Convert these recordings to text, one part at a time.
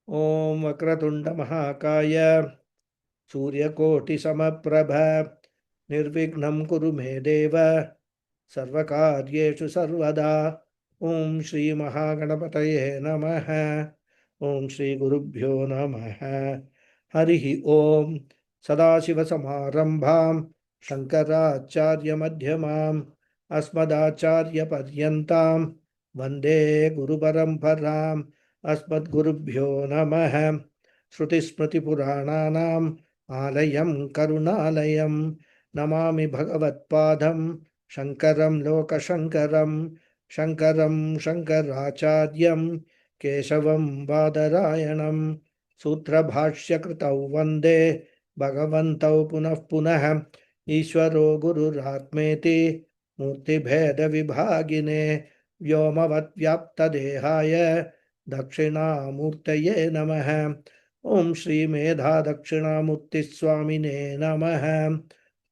Om Vakratunda Mahakaya Suryakoti Samaprabha Nirvignam Kuru Me Deva Sarvakaryeshu Sarvada. Om Shri Mahaganapataye Namaha. Om Shri Gurubhyo Namaha. Harihi Om Sadashiva Samarambham Shankaracharya Madhyamam Asmadacharya Paryantam Vande Guru Paramparam. Asmadgurubhyo Namaha. Shrutismritipurananam Alayam Karunalayam Namami Bhagavatpadam Shankaram Lokashankaram Shankaram Shankaracharyam Keshavam Badarayanam Sutra Bhashyakritau Vande Bhagavantau Punah Punah Ishwaro Gururatmeti Murti Bheda Vibhagine Vyomavat Vyapta Dehaya Dakshinamurtaye Namaha. Om Shri Medha Dakshinamurti Swamine Namaha.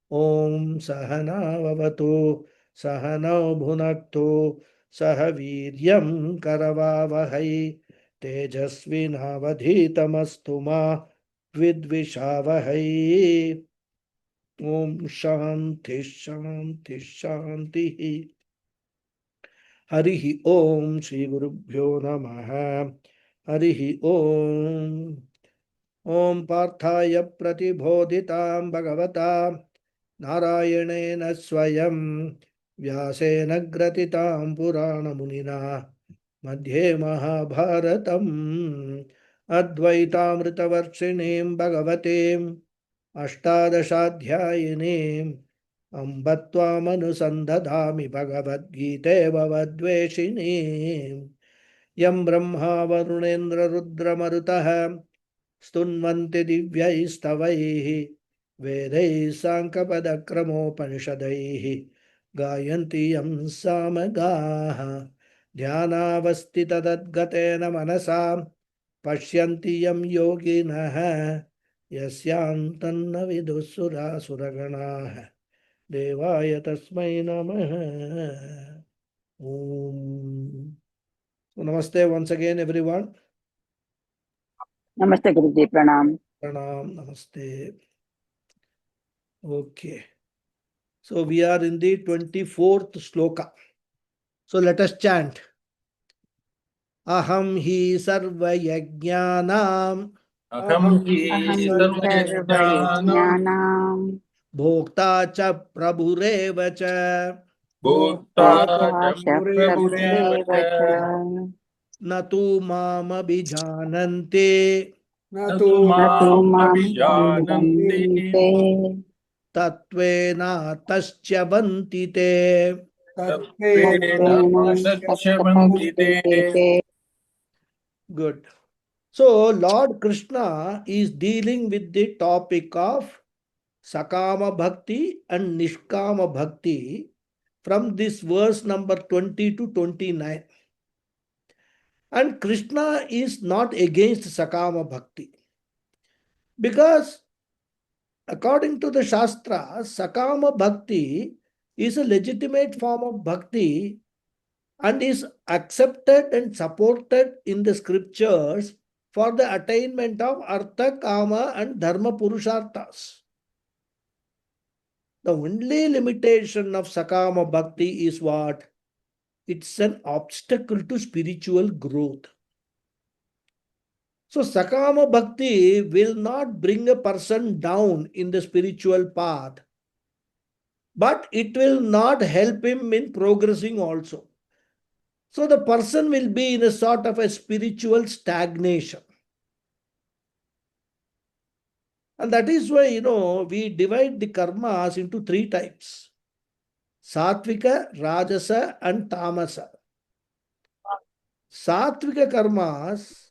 Om Sahana Vavatu Sahana Bhunaktu Sahaviryam Karavavahai Tejasvinavadhitamastu ma Vidvishavahai. Om Shanti Shanti Shanti. Harihi Om Shri Gurubhyo Namaha. Harihi Om. Om Parthaya Pratibodhitam Bhagavata Narayanena Swayam Vyasena Gratitam Purana Munina Madhye Mahabharatam Advaitamritavarshiniam Bhagavatim Ashtadashadhyayinim Ambatvamanusandadhami Bhagavad Gita Bhavadveshinim Yam Brahma Varunendra Rudra Marutaha स्तुन्वन्ति दिव्यैस्तवैः वेदैः साङ्कपदक्रमोपनिषदैः गायन्ति यं सामगाः ध्यानावस्थिततद्गतेन मनसा पश्यन्ति यं योगिनः यस्यान्तन्न विदुःसुरासुरगणाः देवाय तस्मै नमः. Namaste once again everyone. Namaste Guruji, Pranam. Pranam, Namaste. Okay. So we are in the 24th sloka. So let us chant. Aham hi sarva yajnanam Aham hi sarvayajnanam Sarvayajnanam bhokta cha prabhureva cha bhukta cha Bhoktasya prabhureva cha Prabhurevacha natu mam abhijanante natu Natu mam Mam abhijananti Abhijante tatvena tasya vantite. tattvena Tatvenam tacchavanti te. Tattvante. Good. So Lord Krishna is dealing with the topic of Sakama Bhakti and Nishkama Bhakti from this verse number 20 to 29. And Krishna is not against Sakama Bhakti. Because according to the Shastra, Sakama Bhakti is a legitimate form of Bhakti and is accepted and supported in the scriptures for the attainment of Artha, Kama and Dharma Purusharthas. The only limitation of Sakama Bhakti is what? It's an obstacle to spiritual growth. So Sakama Bhakti will not bring a person down in the spiritual path, but it will not help him in progressing also. So the person will be in a sort of a spiritual stagnation. And that is why, we divide the karmas into three types. Satvika, Rajasa and Tamasa. Satvika karmas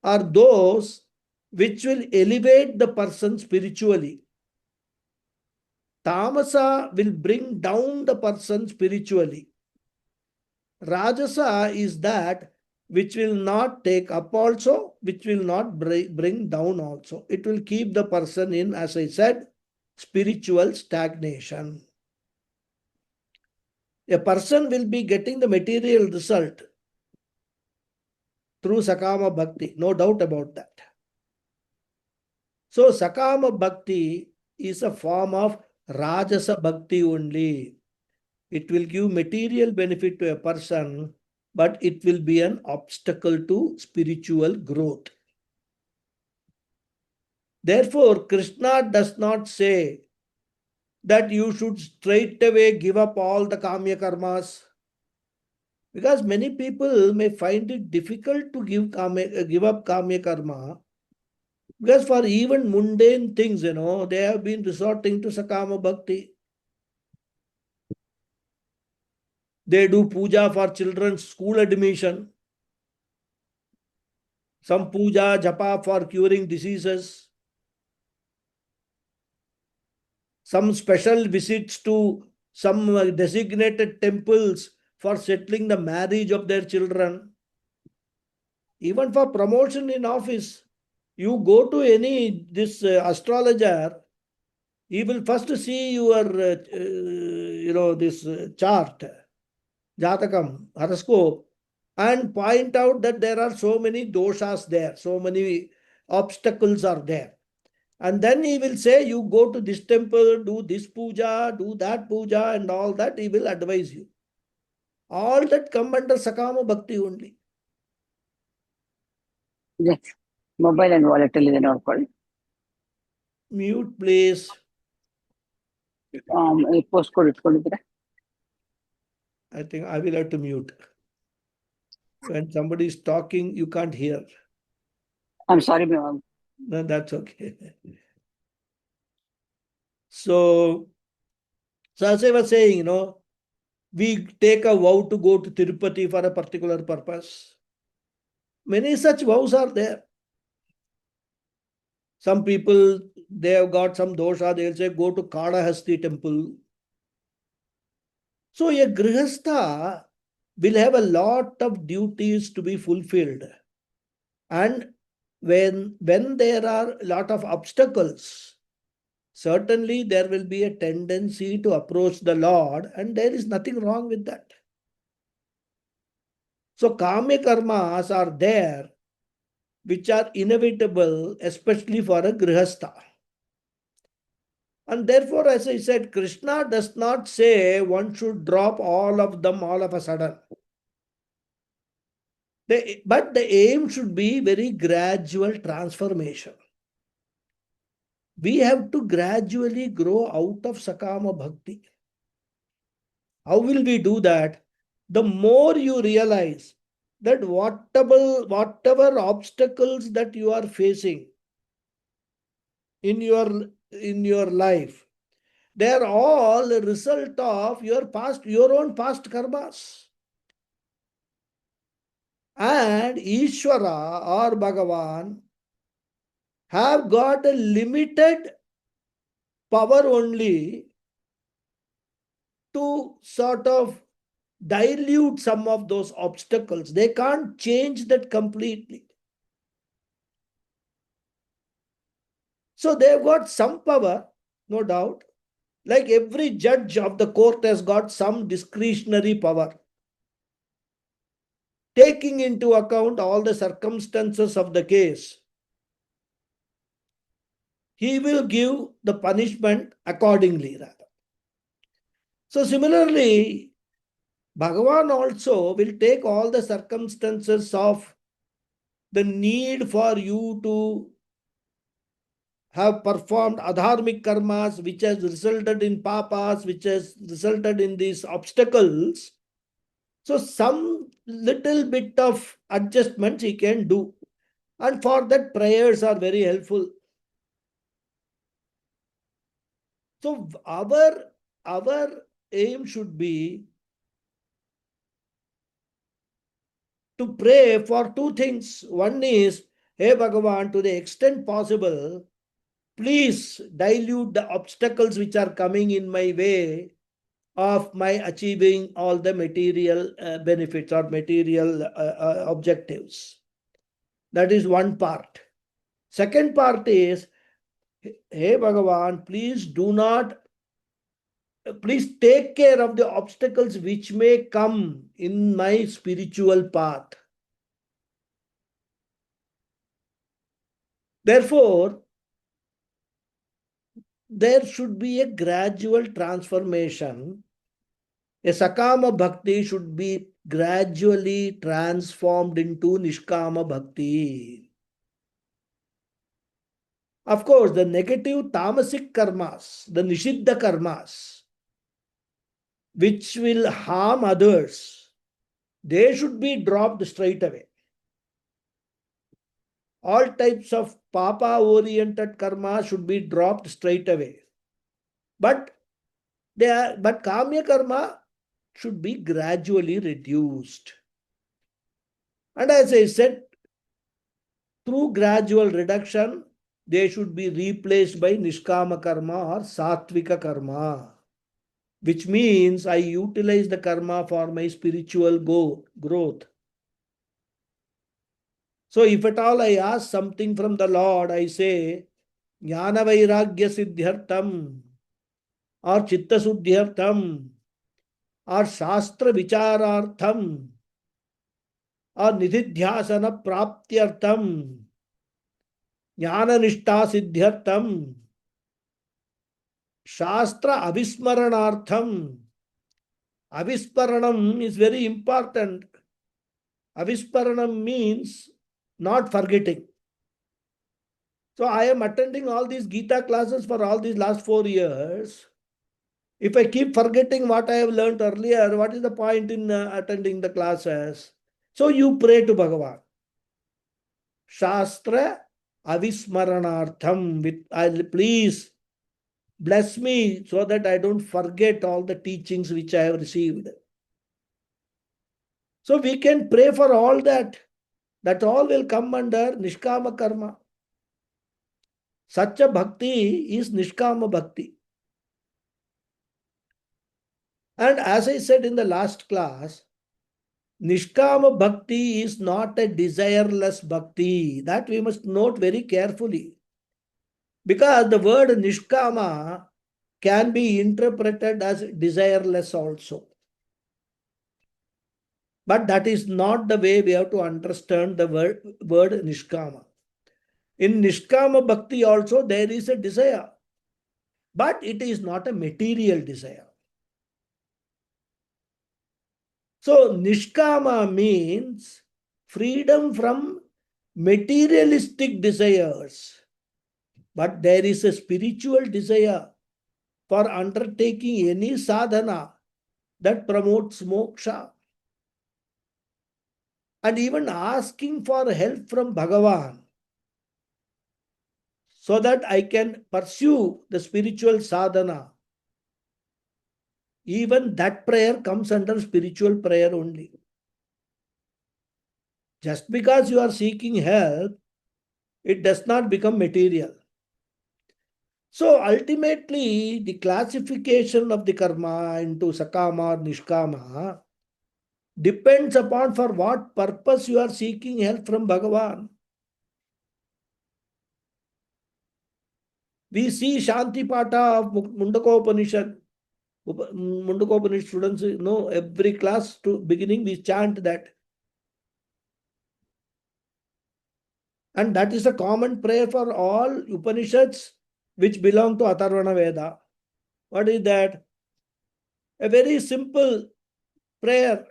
are those which will elevate the person spiritually. Tamasa will bring down the person spiritually. Rajasa is that which will not take up also, which will not bring down also. It will keep the person in, as I said, spiritual stagnation. A person will be getting the material result, through Sakama Bhakti, no doubt about that. So, Sakama Bhakti is a form of Rajasa Bhakti only. It will give material benefit to a person, but it will be an obstacle to spiritual growth. Therefore, Krishna does not say that you should straight away give up all the Kamya karmas, because many people may find it difficult to give up Kamya karma, because for even mundane things, they have been resorting to Sakama Bhakti. They do puja for children's school admission, some puja, japa for curing diseases, some special visits to some designated temples for settling the marriage of their children, even for promotion in office. You go to any this astrologer, he will first see your this chart, jatakam, horoscope, and point out that there are so many doshas there, so many obstacles are there. And then he will say, you go to this temple, do this puja, do that puja, and all that he will advise you. All that come under Sakama Bhakti only. Yes. Mobile and wallet is not called. Mute, please. Postcode ಇಟ್ಕೊಂಡಿದ್ರೆ I think I will have to mute. When somebody is talking, you can't hear. I'm sorry, ma'am. No, that's okay. So as I was saying, we take a vow to go to Tirupati for a particular purpose. Many such vows are there. Some people, they have got some dosha, they'll say, go to Kadahasti temple. So a grihastha will have a lot of duties to be fulfilled. And when there are a lot of obstacles, certainly there will be a tendency to approach the Lord, and there is nothing wrong with that. So Kamya karmas are there, which are inevitable, especially for a grihastha. And therefore, as I said, Krishna does not say one should drop all of them all of a sudden. But the aim should be very gradual transformation. We have to gradually grow out of Sakama Bhakti. How will we do that? The more you realize that whatever obstacles that you are facing in your life, they are all a result of your own past karmas. And Ishvara or Bhagavan have got a limited power only to sort of dilute some of those obstacles. They can't change that completely. So they've got some power, no doubt. Like every judge of the court has got some discretionary power, taking into account all the circumstances of the case. He will give the punishment accordingly, rather. So similarly, Bhagavan also will take all the circumstances of the need for you to have performed adharmic karmas, which has resulted in papas, which has resulted in these obstacles. So some little bit of adjustments he can do. And for that, prayers are very helpful. So our aim should be to pray for two things. One is, hey Bhagavan, to the extent possible, please dilute the obstacles which are coming in my way of my achieving all the material benefits or material objectives. That is one part. Second part is, hey Bhagavan, please take care of the obstacles which may come in my spiritual path. Therefore, there should be a gradual transformation. A Sakama Bhakti should be gradually transformed into Nishkama Bhakti. Of course, the negative tamasic karmas, the Nishiddha karmas, which will harm others, they should be dropped straight away. All types of papa oriented karma should be dropped straight away. But kamya karma should be gradually reduced. And as I said, through gradual reduction, they should be replaced by nishkama karma or sattvika karma, which means I utilize the karma for my spiritual growth. So if at all I ask something from the Lord, I say, Jnana Vairagya Siddhyartham or Chitta Suddhyartham or Shastra Vicharartham or Nididhyasana Praptyartham, Jnana Nishta Siddhyartham, Shastra Avismaranartham. Avisparanam is very important. Avisparanam means not forgetting. So I am attending all these Gita classes for all these last 4 years. If I keep forgetting what I have learned earlier, what is the point in attending the classes? So you pray to Bhagavad. Shastra avismaranartham. Please bless me so that I don't forget all the teachings which I have received. So we can pray for all that. That all will come under Nishkama Karma. Such a bhakti is Nishkama Bhakti. And as I said in the last class, Nishkama Bhakti is not a desireless Bhakti. That we must note very carefully. Because the word Nishkama can be interpreted as desireless also. But that is not the way we have to understand the word Nishkama. In Nishkama Bhakti also there is a desire. But it is not a material desire. So Nishkama means freedom from materialistic desires. But there is a spiritual desire for undertaking any sadhana that promotes moksha. And even asking for help from Bhagavan so that I can pursue the spiritual sadhana. Even that prayer comes under spiritual prayer only. Just because you are seeking help, it does not become material. So ultimately, the classification of the karma into sakama or nishkama depends upon for what purpose you are seeking help from Bhagavan. We see Shanti Pata of Mundakopanishad. Mundakopanishad students know every class to beginning we chant that. And that is a common prayer for all Upanishads which belong to Atharvana Veda. What is that? A very simple prayer.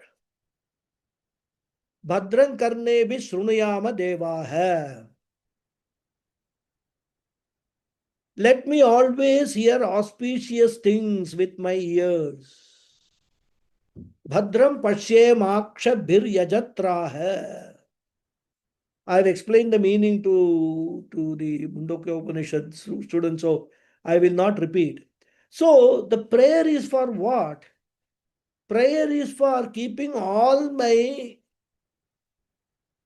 Bhadran karne bhi shrunuyama deva hai. Let me always hear auspicious things with my ears. Bhadram pashyemaksha bhir yajatra hai. I have explained the meaning to the Mundokya Upanishad students, so I will not repeat. So the prayer is for what? Prayer is for keeping all my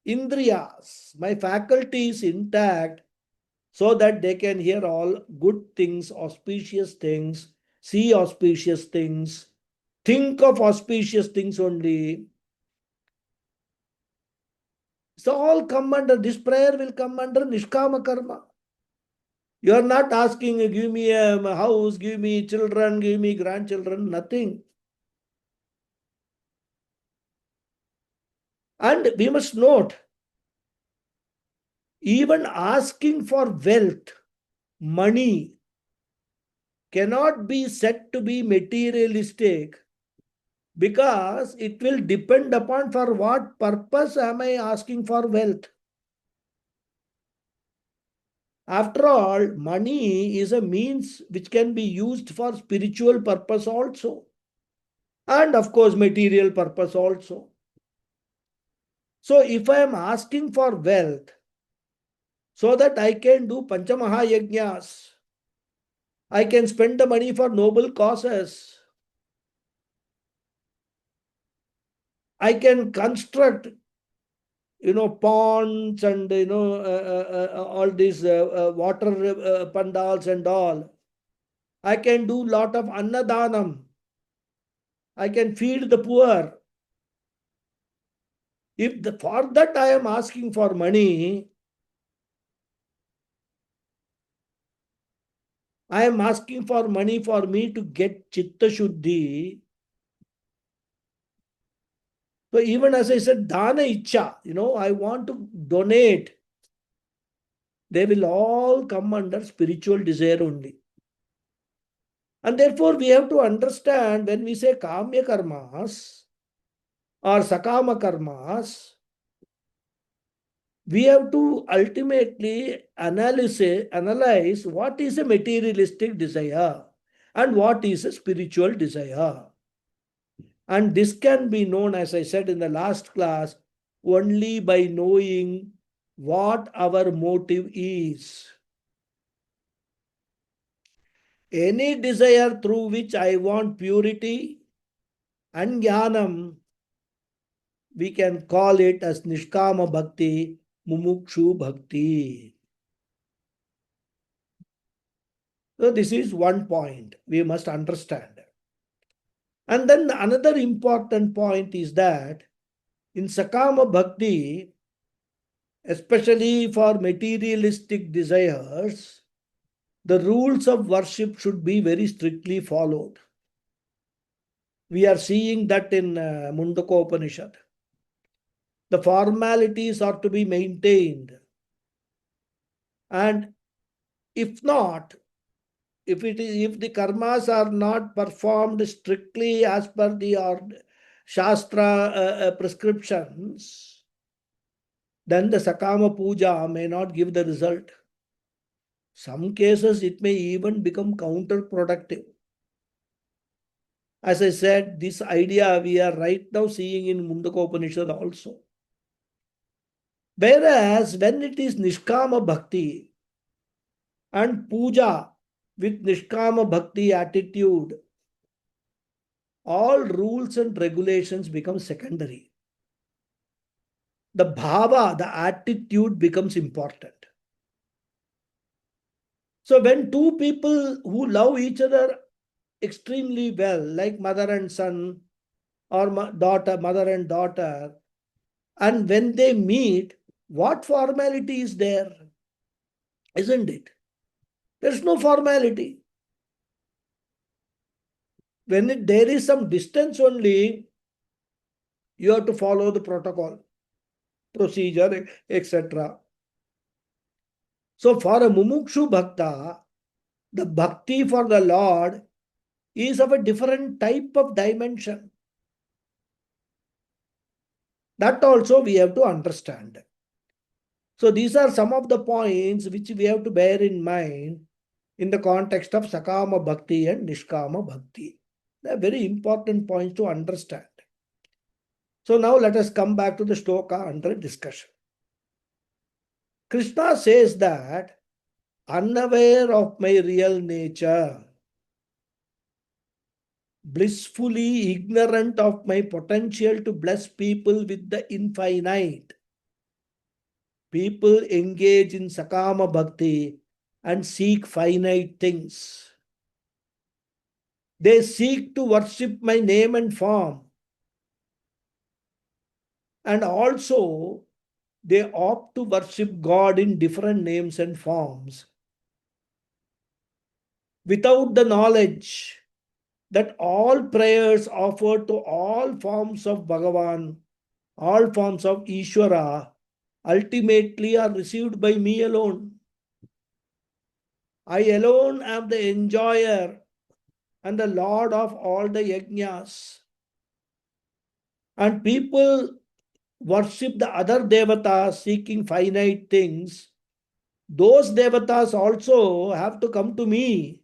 indriyas, my faculties intact, so that they can hear all good things, auspicious things, see auspicious things, think of auspicious things only. So all come under, this prayer will come under Nishkama Karma. You are not asking, give me a house, give me children, give me grandchildren, nothing. And we must note, Even asking for wealth, money, cannot be said to be materialistic, because it will depend upon for what purpose am I asking for wealth. After all, money is a means which can be used for spiritual purpose also, and of course material purpose also. So if I am asking for wealth so that I can do Panchamahayajnas, I can spend the money for noble causes, I can construct ponds and all these water pandals and all. I can do lot of annadanam. I can feed the poor. For that I am asking for money, I am asking for money for me to get chitta shuddhi. So even as I said, dana icha, I want to donate. They will all come under spiritual desire only. And therefore, we have to understand when we say kamya karmas or sakama karmas, we have to ultimately analyze what is a materialistic desire and what is a spiritual desire. And this can be known, as I said in the last class, only by knowing what our motive is. Any desire through which I want purity and jnanam, we can call it as nishkama bhakti, mumukshu bhakti. So this is one point we must understand. And then another important point is that in sakama bhakti, especially for materialistic desires, the rules of worship should be very strictly followed. We are seeing that in Mundaka Upanishad. The formalities are to be maintained. And if not, if the karmas are not performed strictly as per the Shastra prescriptions, then the Sakama Puja may not give the result. Some cases it may even become counterproductive. As I said, this idea we are right now seeing in Mundaka Upanishad also. Whereas when it is Nishkama Bhakti and Puja with Nishkama Bhakti attitude, all rules and regulations become secondary. The bhava, the attitude becomes important. So when two people who love each other extremely well, like mother and son or mother and daughter, and when they meet, what formality is there? Isn't it? There's no formality. When there is some distance only, you have to follow the protocol, procedure, etc. So for a mumukshu bhakta, the bhakti for the Lord is of a different type of dimension. That also we have to understand. So these are some of the points which we have to bear in mind in the context of Sakama Bhakti and Nishkama Bhakti. They are very important points to understand. So now let us come back to the shloka under discussion. Krishna says that, unaware of my real nature, blissfully ignorant of my potential to bless people with the infinite, people engage in Sakama Bhakti and seek finite things. They seek to worship my name and form. And also, they opt to worship God in different names and forms without the knowledge that all prayers offered to all forms of Bhagavan, all forms of Ishvara, ultimately are received by me alone. I alone am the enjoyer and the Lord of all the yajnas. And people worship the other devatas seeking finite things. Those devatas also have to come to me,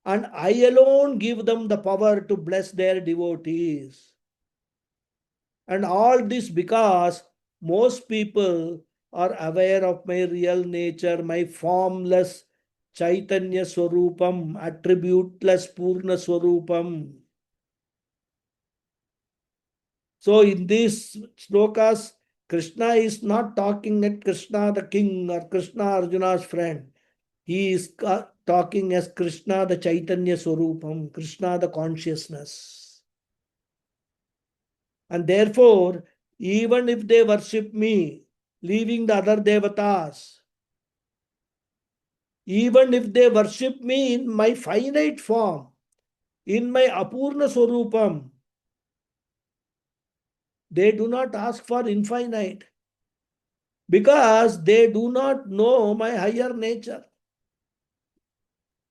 and I alone give them the power to bless their devotees. And all this because most people are aware of my real nature, my formless Chaitanya Swarupam, attributeless Purna Swarupam. So in these slokas, Krishna is not talking at Krishna the king or Krishna Arjuna's friend. He is talking as Krishna the Chaitanya Swarupam, Krishna the consciousness. And therefore, even if they worship me, leaving the other devatas, even if they worship me in my finite form, in my Apurna Swarupam, they do not ask for infinite because they do not know my higher nature.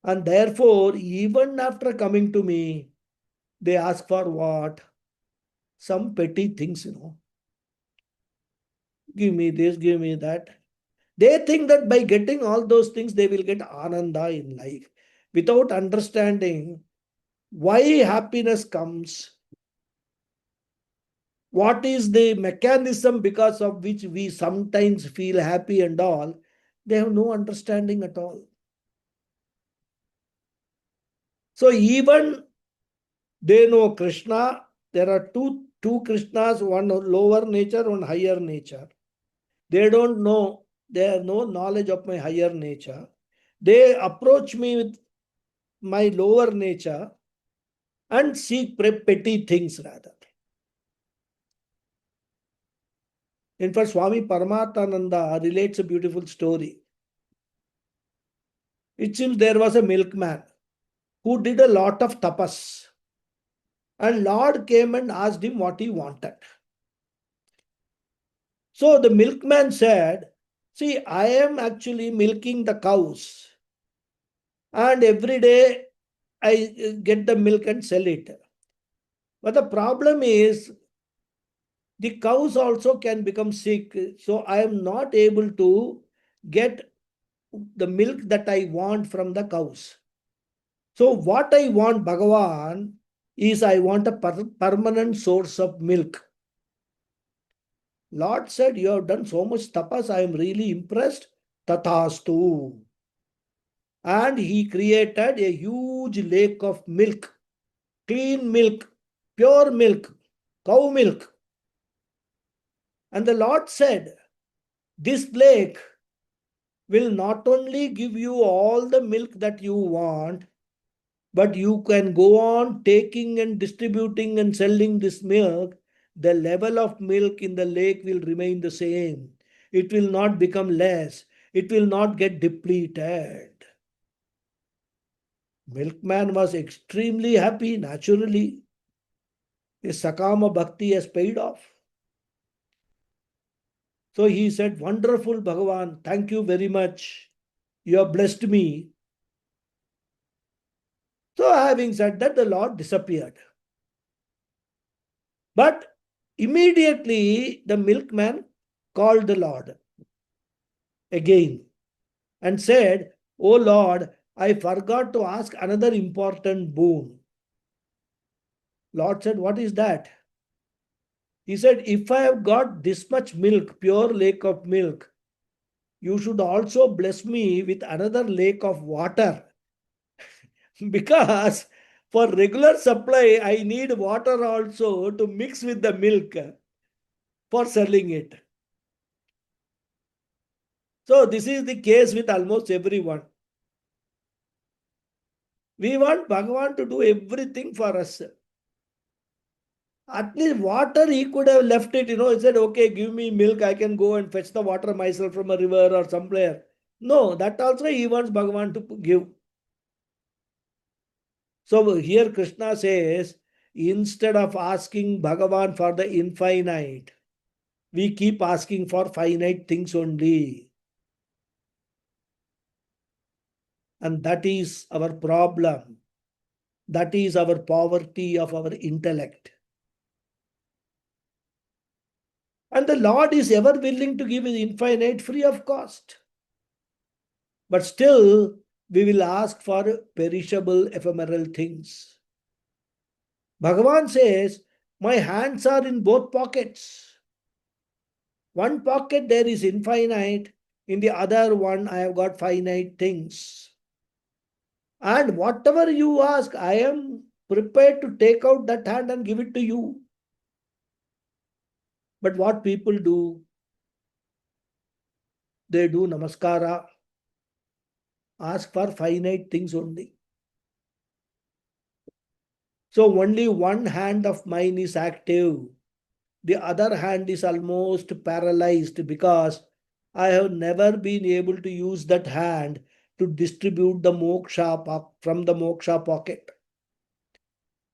And therefore, even after coming to me, they ask for what? Some petty things. Give me this, give me that. They think that by getting all those things, they will get ananda in life without understanding why happiness comes, what is the mechanism because of which we sometimes feel happy and all. They have no understanding at all. So even they know Krishna. There are two Krishnas, one lower nature, one higher nature. They don't know. They have no knowledge of my higher nature. They approach me with my lower nature and seek petty things rather. In fact, Swami Paramatmananda relates a beautiful story. It seems there was a milkman who did a lot of tapas. And Lord came and asked him what he wanted. So the milkman said, see, I am actually milking the cows. And every day I get the milk and sell it. But the problem is the cows also can become sick. So I am not able to get the milk that I want from the cows. So what I want, Bhagavan, is I want a permanent source of milk. Lord said, you have done so much tapas, I am really impressed. Tathastu. And he created a huge lake of milk, clean milk, pure milk, cow milk. And the Lord said, this lake will not only give you all the milk that you want, but you can go on taking and distributing and selling this milk. The level of milk in the lake will remain the same. It will not become less. It will not get depleted. Milkman was extremely happy naturally. His Sakama Bhakti has paid off. So he said, wonderful Bhagavan, thank you very much. You have blessed me. So having said that, the Lord disappeared. But immediately the milkman called the Lord again and said, oh Lord, I forgot to ask another important boon. Lord said, what is that? He said, if I have got this much milk, pure lake of milk, you should also bless me with another lake of water. Because for regular supply, I need water also to mix with the milk for selling it. So this is the case with almost everyone. We want Bhagavan to do everything for us. At least water, he could have left it, he said, okay, give me milk, I can go and fetch the water myself from a river or somewhere. No, that also he wants Bhagavan to give. So here Krishna says, instead of asking Bhagavan for the infinite, We keep asking for finite things only. And that is our problem. That is our poverty of our intellect. And the Lord is ever willing to give His infinite free of cost. But still, we will ask for perishable, ephemeral things. Bhagavan says, my hands are in both pockets. One pocket there is infinite, in the other one I have got finite things. And whatever you ask, I am prepared to take out that hand and give it to you. But what people do? They do namaskara, ask for finite things only. So only one hand of mine is active. The other hand is almost paralyzed because I have never been able to use that hand to distribute the moksha from the moksha pocket.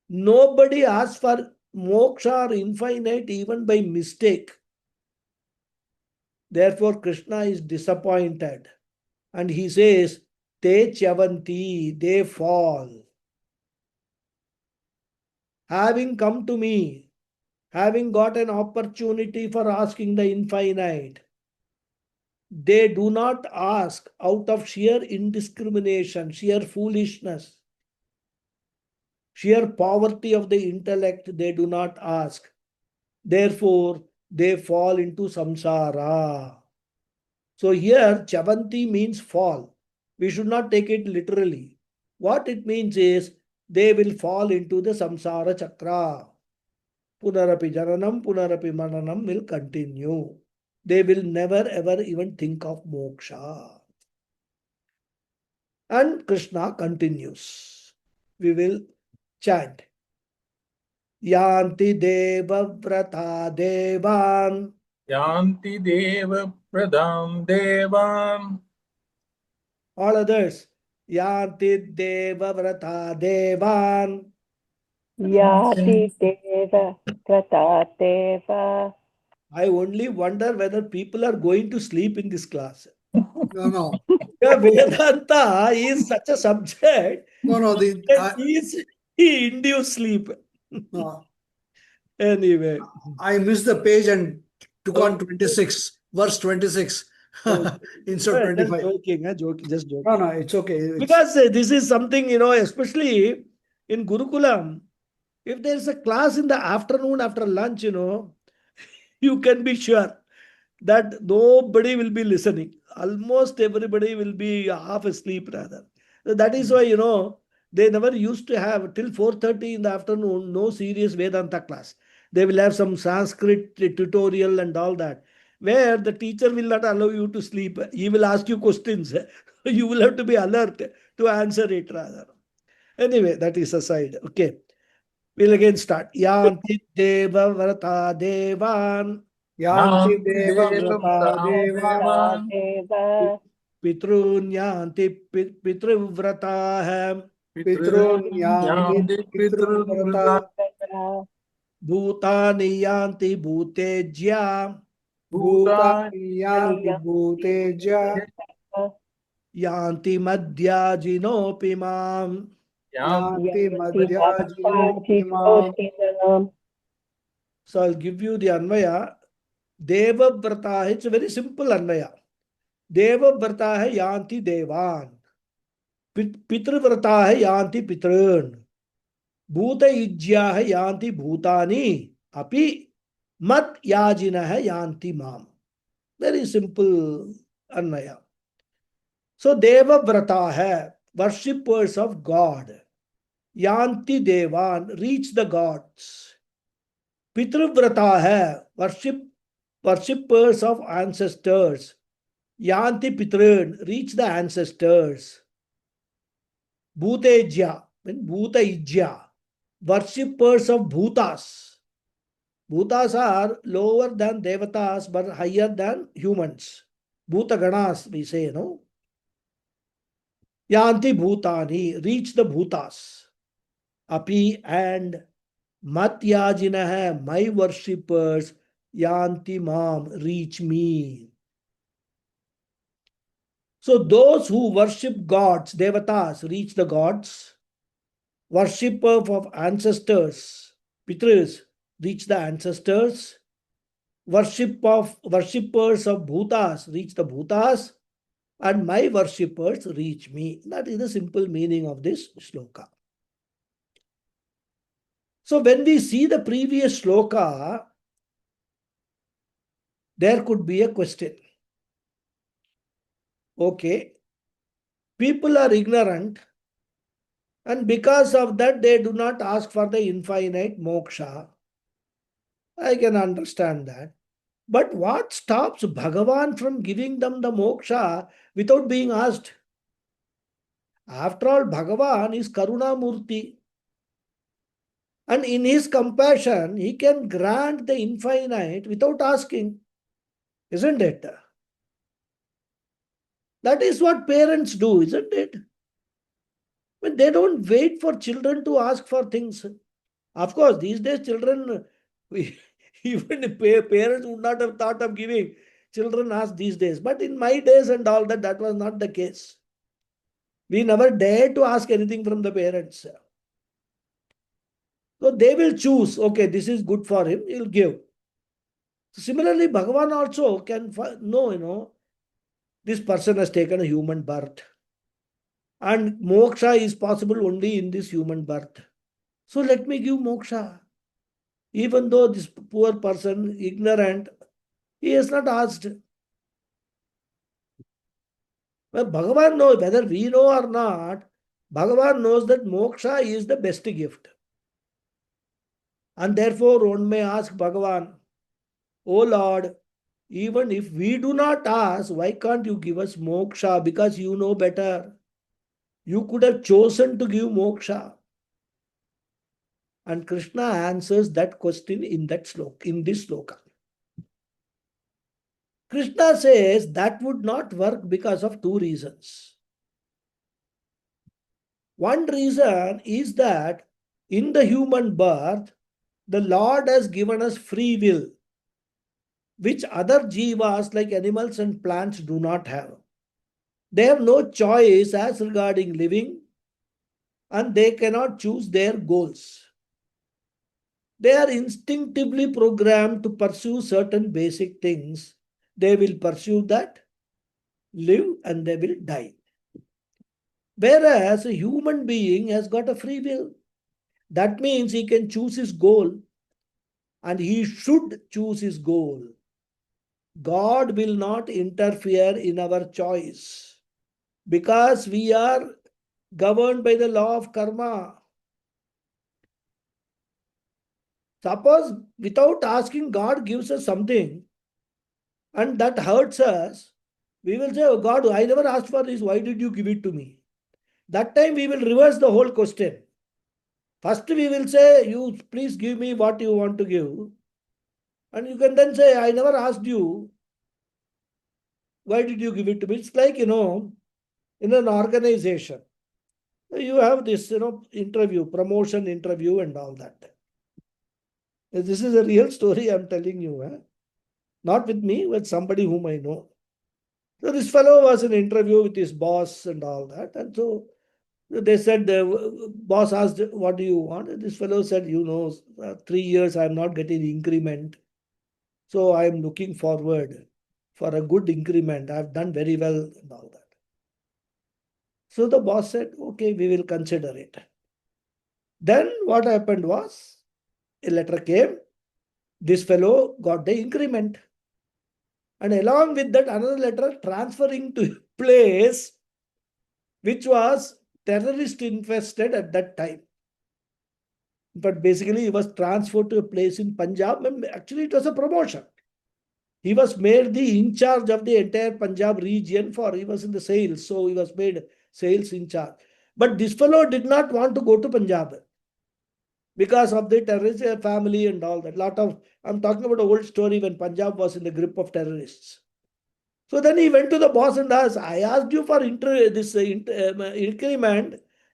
Nobody asks for moksha or infinite even by mistake. Therefore, Krishna is disappointed and he says, Te chavanti, they fall. Having come to me, having got an opportunity for asking the infinite, they do not ask out of sheer indiscrimination, sheer foolishness, sheer poverty of the intellect, they do not ask. Therefore, they fall into samsara. So here, chavanti means fall. We should not take it literally. What it means is they will fall into the samsara chakra. Punarapi jananam, punarapi mananam will continue. They will never ever even think of moksha. And Krishna continues. We will chant. Yanti deva vrata devan. Yanti deva pradam devam. All others. Yanti deva vrata devan. Yati deva pratateva. I only wonder whether people are going to sleep in this class. No. Yeah, Vedanta is such a subject No. that he induce sleep. No. Anyway. I missed the page and took on Okay. 26, verse 26 Okay. instead of Just 25. joking, just joking. No, it's okay. Because this is something, especially in Gurukulam, if there's a class in the afternoon after lunch, you can be sure that nobody will be listening. Almost everybody will be half asleep rather. So that is why, they never used to have till 4:30 in the afternoon, no serious Vedanta class. They will have some Sanskrit tutorial and all that, where the teacher will not allow you to sleep. He will ask you questions. You will have to be alert to answer it rather. Anyway, that is aside. Okay. We'll again start. Yanti deva vrata devan. Yanti Yanti deva deva vrata pradam deva. devam. Pratateva. पितॄन् यान्ति पितृव्रताः Pitrun Pitrun yanti yanti pitrun pitrun vrata. vrata. भूतानि यान्ति भूतेज्या Bhutan Bhutani yanti bhuteja. यान्ति मद्याजिनोऽपि माम्. Yanti Yanti madhyajino imam. madhyajinotinam. So I'll give you the Anvaya. Devavrata, it's a very simple Anvaya. Devavrata hai yanti devan. पितृव्रता है यान्ति पितॄन्. भूत इज्या है यान्ति भूतानि अपि मत याजिन है यान्ति माम. Very simple Anvaya. So Devavrata hai, worshippers of God. Yanti Devan, reach the gods. Pitruvrata hai, worshippers of ancestors. Yanti Pitrun, reach the ancestors. Bhutejya, Bhuta Ijya, worshippers of Bhutas. Bhutas are lower than Devatas but higher than humans. Bhuta Ganas, we say, no? Yanti Bhutani, reach the Bhutas. Api and Matyajina hai, my worshippers, yanti mam, reach me. So those who worship gods, devatas, reach the gods. Worshipper of ancestors, pitris, reach the ancestors. Worshippers of bhutas, reach the bhutas. And my worshippers reach me. That is the simple meaning of this shloka. So when we see the previous shloka, there could be a question. Okay, people are ignorant, and because of that, they do not ask for the infinite moksha. I can understand that. But what stops Bhagavan from giving them the moksha without being asked? After all, Bhagavan is Karuna Murti. And in his compassion, he can grant the infinite without asking. Isn't it? That is what parents do, isn't it? When they don't wait for children to ask for things. Of course, these days children, even parents would not have thought of giving. Children ask these days. But in my days and all that, that was not the case. We never dared to ask anything from the parents. So they will choose, okay, this is good for him, he'll give. Similarly, Bhagavan also can know, this person has taken a human birth. And moksha is possible only in this human birth. So let me give moksha. Even though this poor person, ignorant, he has not asked. But Bhagavan knows, whether we know or not, Bhagavan knows that moksha is the best gift. And therefore one may ask Bhagavan, oh Lord, even if we do not ask, why can't you give us moksha? Because you know better. You could have chosen to give moksha. And Krishna answers that question in this sloka. Krishna says that would not work because of two reasons. One reason is that in the human birth, the Lord has given us free will, which other jivas like animals and plants do not have. They have no choice as regarding living, and they cannot choose their goals. They are instinctively programmed to pursue certain basic things. They will pursue that, live, and they will die. Whereas a human being has got a free will. That means he can choose his goal, and he should choose his goal. God will not interfere in our choice because we are governed by the law of karma. Suppose without asking, God gives us something and that hurts us, we will say, oh God, I never asked for this. Why did you give it to me? That time we will reverse the whole question. First we will say, you please give me what you want to give. And you can then say, I never asked you. Why did you give it to me? It's like, in an organization, you have this, interview, promotion interview and all that. This is a real story I'm telling you. Not with me, with somebody whom I know. So this fellow was in interview with his boss and all that. And so they said, the boss asked, what do you want? And this fellow said, 3 years I'm not getting increment. So I'm looking forward for a good increment. I've done very well and all that. So the boss said, okay, we will consider it. Then what happened was, a letter came. This fellow got the increment. And along with that, another letter transferring to a place which was terrorist infested at that time. But basically, he was transferred to a place in Punjab. Actually, it was a promotion. He was made the in charge of the entire Punjab region he was in the sales. So he was made sales in charge. But this fellow did not want to go to Punjab because of the terrorist family and all that. I'm talking about an old story when Punjab was in the grip of terrorists. So then he went to the boss and asked, I asked you for increment.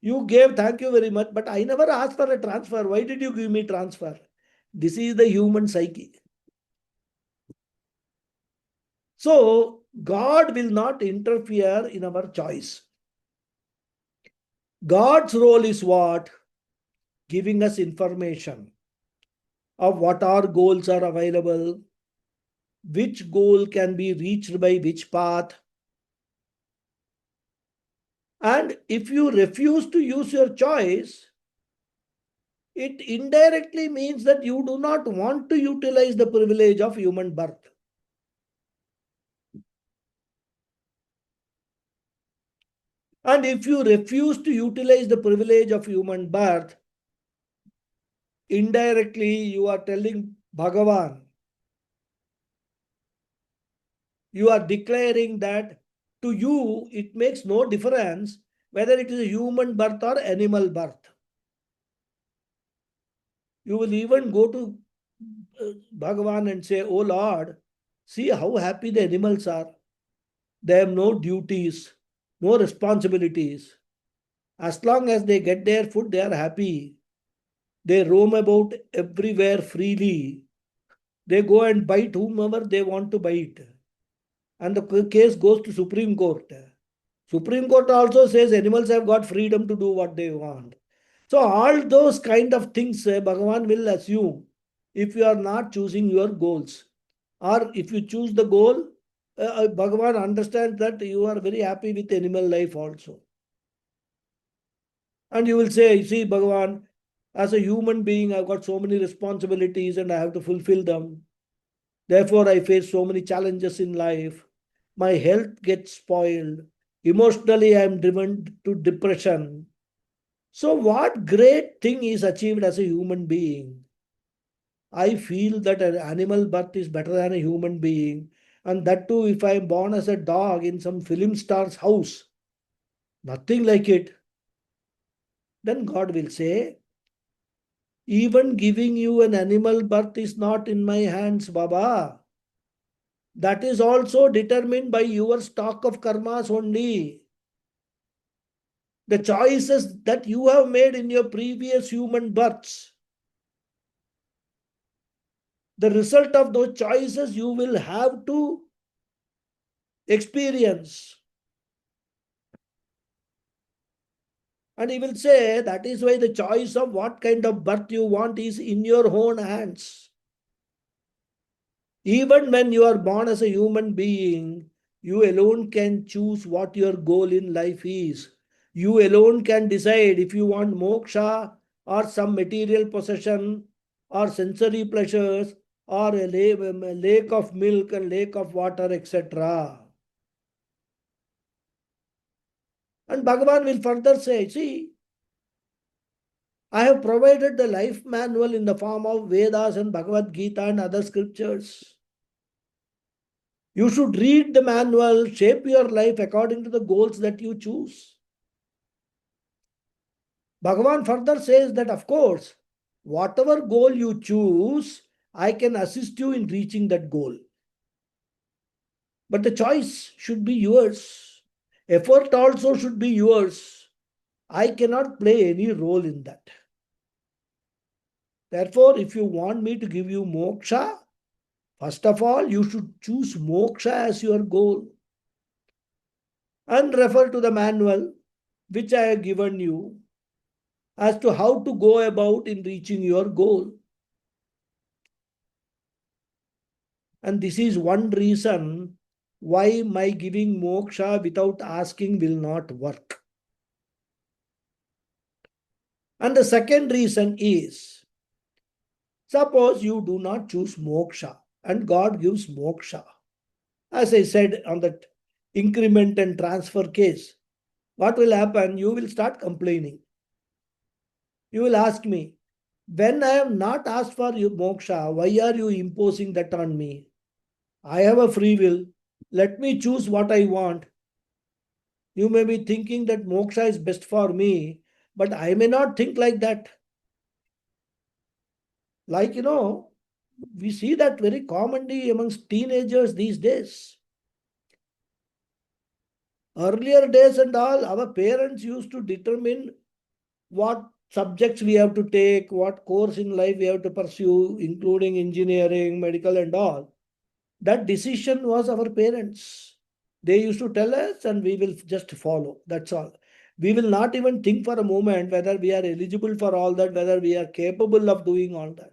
You gave, thank you very much, but I never asked for a transfer. Why did you give me transfer? This is the human psyche. So, God will not interfere in our choice. God's role is what? Giving us information of what our goals are available, which goal can be reached by which path. And if you refuse to use your choice, it indirectly means that you do not want to utilize the privilege of human birth. And if you refuse to utilize the privilege of human birth, indirectly you are telling Bhagavan, you are declaring that to you it makes no difference whether it is a human birth or animal birth. You will even go to Bhagavan and say, "Oh Lord, see how happy the animals are. They have no duties, no responsibilities. As long as they get their food, they are happy. They roam about everywhere freely. They go and bite whomever they want to bite. And the case goes to Supreme Court. Supreme Court also says animals have got freedom to do what they want." So all those kind of things Bhagavan will assume if you are not choosing your goals. Or if you choose the goal, Bhagavan understands that you are very happy with animal life also. And you will say, "See, Bhagavan, as a human being, I've got so many responsibilities and I have to fulfill them. Therefore, I face so many challenges in life. My health gets spoiled. Emotionally, I am driven to depression. So, what great thing is achieved as a human being? I feel that an animal birth is better than a human being. And that too, if I am born as a dog in some film star's house, nothing like it." Then God will say, "Even giving you an animal birth is not in my hands, Baba. That is also determined by your stock of karmas only. The choices that you have made in your previous human births. The result of those choices you will have to experience." And he will say that is why the choice of what kind of birth you want is in your own hands. Even when you are born as a human being, you alone can choose what your goal in life is. You alone can decide if you want moksha or some material possession or sensory pleasures or a lake of milk and lake of water, etc. And Bhagavan will further say, "See, I have provided the life manual in the form of Vedas and Bhagavad Gita and other scriptures. You should read the manual, shape your life according to the goals that you choose." Bhagavan further says that, of course, whatever goal you choose, I can assist you in reaching that goal. But the choice should be yours. Effort also should be yours. I cannot play any role in that. Therefore, if you want me to give you moksha, first of all, you should choose moksha as your goal and refer to the manual which I have given you as to how to go about in reaching your goal. And this is one reason why my giving moksha without asking will not work. And the second reason is, suppose you do not choose moksha and God gives moksha. As I said on that increment and transfer case, what will happen? You will start complaining. You will ask me, "When I have not asked for you moksha, why are you imposing that on me? I have a free will. Let me choose what I want." You may be thinking that moksha is best for me, but I may not think like that. Like, we see that very commonly amongst teenagers these days. Earlier days and all, our parents used to determine what subjects we have to take, what course in life we have to pursue, including engineering, medical, and all. That decision was our parents. They used to tell us and we will just follow. That's all. We will not even think for a moment whether we are eligible for all that, whether we are capable of doing all that.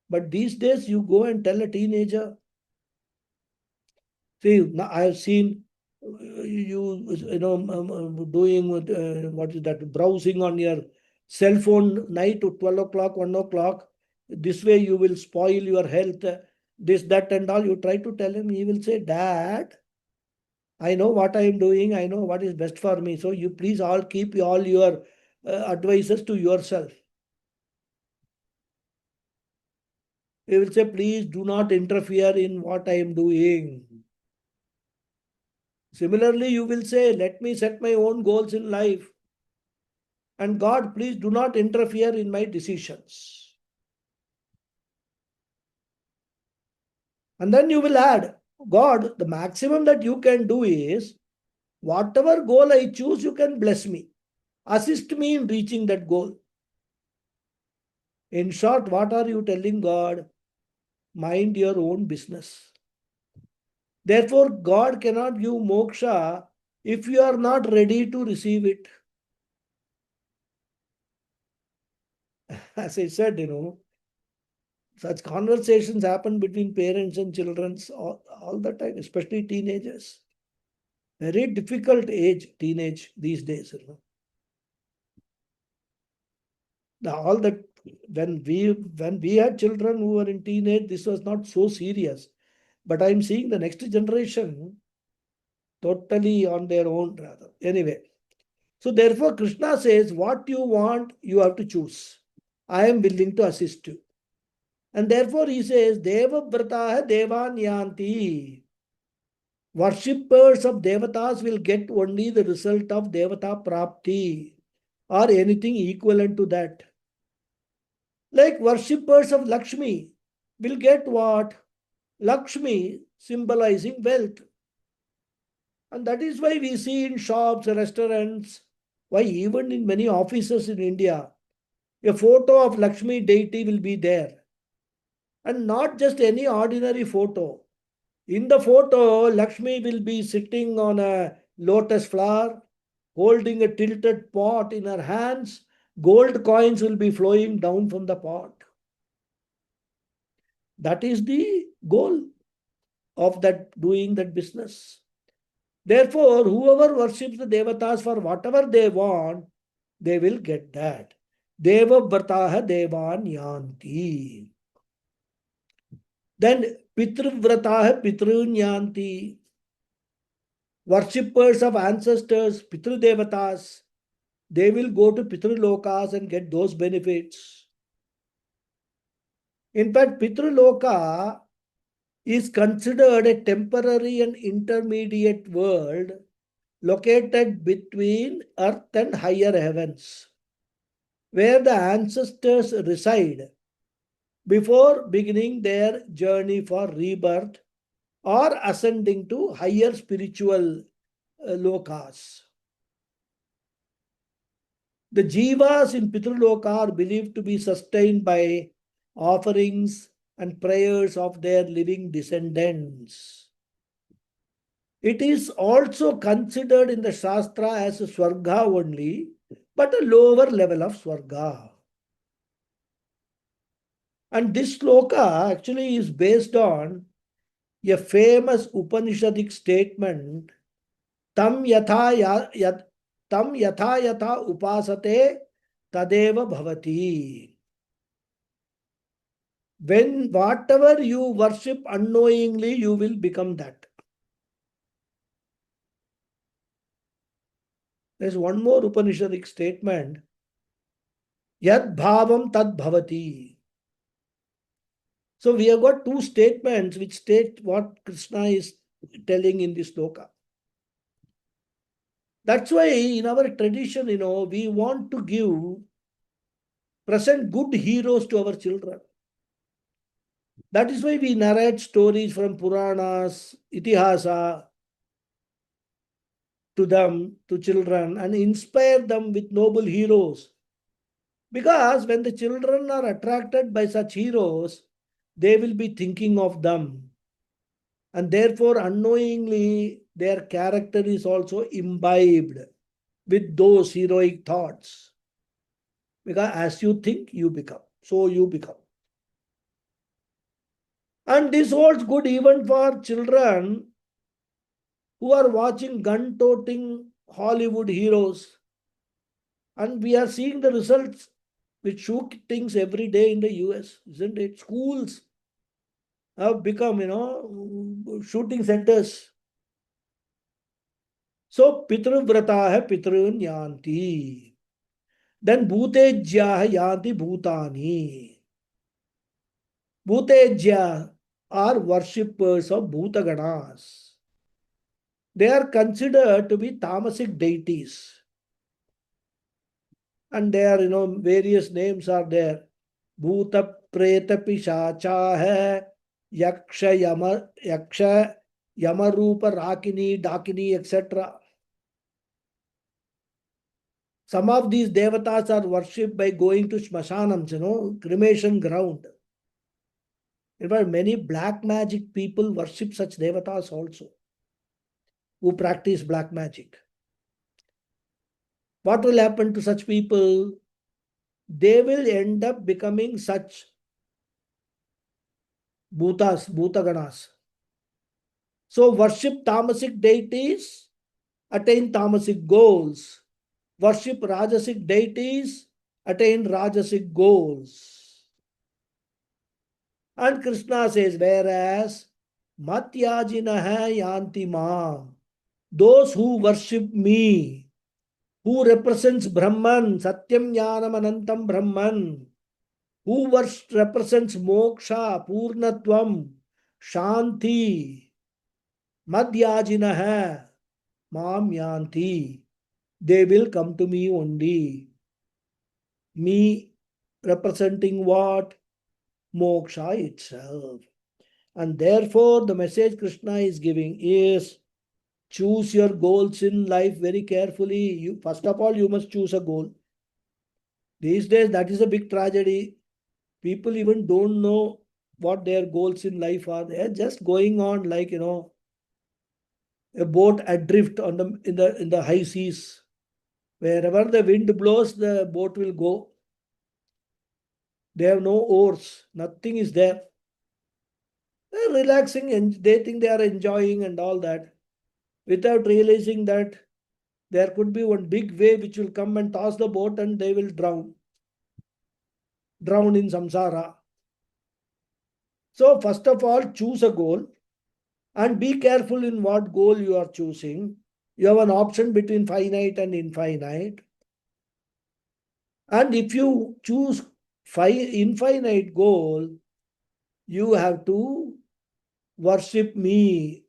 But these days, you go and tell a teenager, see, now I have seen doing what is that, browsing on your cell phone night to 12 o'clock, 1 o'clock. This way you will spoil your health, this, that, and all. You try to tell him, he will say, Dad, I know what I am doing. I know what is best for me. So you please all keep all your advices to yourself. He will say, please do not interfere in what I am doing. Similarly, you will say, let me set my own goals in life. And God, please do not interfere in my decisions. And then you will add, God, the maximum that you can do is, whatever goal I choose, you can bless me. Assist me in reaching that goal. In short, what are you telling God? Mind your own business. Therefore, God cannot give moksha if you are not ready to receive it. As I said, such conversations happen between parents and children all the time, especially teenagers. Very difficult age, teenage these days. All that when we had children who were in teenage, this was not so serious. But I'm seeing the next generation totally on their own, rather. Anyway, so therefore Krishna says, what you want, you have to choose. I am willing to assist you. And therefore he says, Deva Vrataha Devan Yanti. Worshippers of Devatas will get only the result of Devata Prapti or anything equivalent to that. Like worshippers of Lakshmi will get what? Lakshmi symbolizing wealth. And that is why we see in shops, restaurants, why even in many offices in India, a photo of Lakshmi deity will be there. And not just any ordinary photo. In the photo, Lakshmi will be sitting on a lotus flower, holding a tilted pot in her hands. Gold coins will be flowing down from the pot. That is the goal of that doing that business. Therefore, whoever worships the devatas for whatever they want, they will get that. Deva vrataha devan yanti. Then pitru vrataha pitrun yanti. Worshippers of ancestors, pitru devatas, they will go to pitru lokas and get those benefits. In fact, pitru loka is considered a temporary and intermediate world located between earth and higher heavens, where the ancestors reside before beginning their journey for rebirth or ascending to higher spiritual lokas. The jivas in Pitraloka are believed to be sustained by offerings and prayers of their living descendants. It is also considered in the Shastra as a Swarga only, but a lower level of Swarga. And this sloka actually is based on a famous Upanishadic statement, tam yatha yatha upasate tadeva bhavati. When whatever you worship unknowingly, you will become that. There's one more Upanishadic statement, yad bhavam tad bhavati. So we have got two statements which state what Krishna is telling in this sloka. That's why in our tradition, we want to present good heroes to our children. That is why we narrate stories from Puranas, Itihasa to them, to children, and inspire them with noble heroes. Because when the children are attracted by such heroes, they will be thinking of them. And therefore, unknowingly, their character is also imbibed with those heroic thoughts. Because as you think, you become. So you become. And this holds good even for children who are watching gun-toting Hollywood heroes. And we are seeing the results with shootings every day in the US, isn't it? Schools have become, shooting centers. So, Pitruvrataha Pitrun Yanti. Then Bhutejyaha Yanti Bhutani. Bhutejya are worshippers of Bhutaganas. They are considered to be tamasic deities. And there, various names are there. Bhuta Preta Pishacha hai, Yaksha, Yamarupa, Rakini, Dakini, etc. Some of these devatas are worshipped by going to Shmashanams, cremation ground. In fact, many black magic people worship such devatas also, who practice black magic. What will happen to such people? They will end up becoming such bhutas, bhutaganas. So worship tamasic deities, attain tamasic goals. Worship rajasic deities, attain rajasic goals. And Krishna says, whereas Matyajinaha yanti mam, those who worship me, who represents Brahman, Satyam Jnanam Anantam Brahman, who represents Moksha, Purnatvam, Shanti, Madhyajinaha, Mam Yanti, they will come to me only. Me representing what? Moksha itself. And therefore, the message Krishna is giving is choose your goals in life very carefully. First of all, you must choose a goal. These days, that is a big tragedy. People even don't know what their goals in life are. They are just going on like, a boat adrift on in the high seas. Wherever the wind blows, the boat will go. They have no oars. Nothing is there. They're relaxing and they think they are enjoying and all that, without realizing that there could be one big wave which will come and toss the boat and they will drown in samsara. So first of all, choose a goal and be careful in what goal you are choosing. You have an option between finite and infinite. And if you choose infinite goal, you have to worship me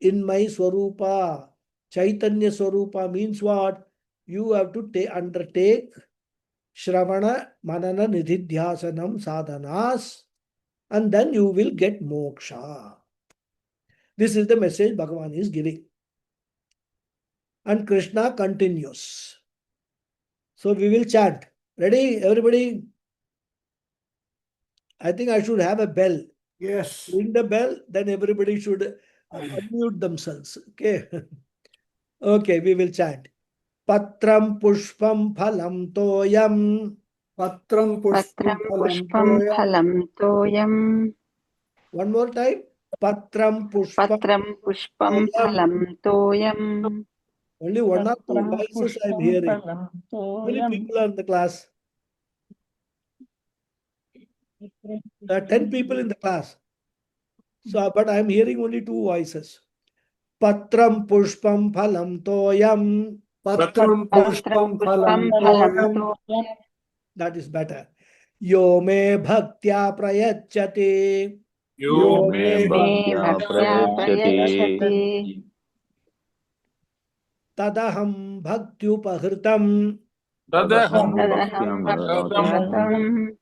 in my Swarupa. Chaitanya Swarupa means what? You have to undertake Shravana, Manana, Nididhyasanam, Sadhanas, and then you will get moksha. This is the message Bhagavan is giving. And Krishna continues. So we will chant. Ready, everybody? I think I should have a bell. Yes. Ring the bell, then everybody should unmute themselves. Okay. Okay, we will chant. Patram pushpam phalam toyam. Patram pushpam Patram phalam pushpam toyam. phalam toyam. One more time. Patram pushpam Patram pushpam toyam. phalam toyam. Only one or two Patram voices I am pushpam hearing. phalam How many toyam. people are in the class? 10 people in the class. So, but I am hearing only two voices. Patram pushpam phalam toyam. Patram Patram pushpam pushpam phalam phalam toyam. toyam. That is better. Yo me bhaktya prayachate. Yo Yo may me Me bhaktya bhaktya prayachate. prayachati. Tadaham bhaktyupahritam. तदहं Tadaham भक्तिं bhaktyupatam.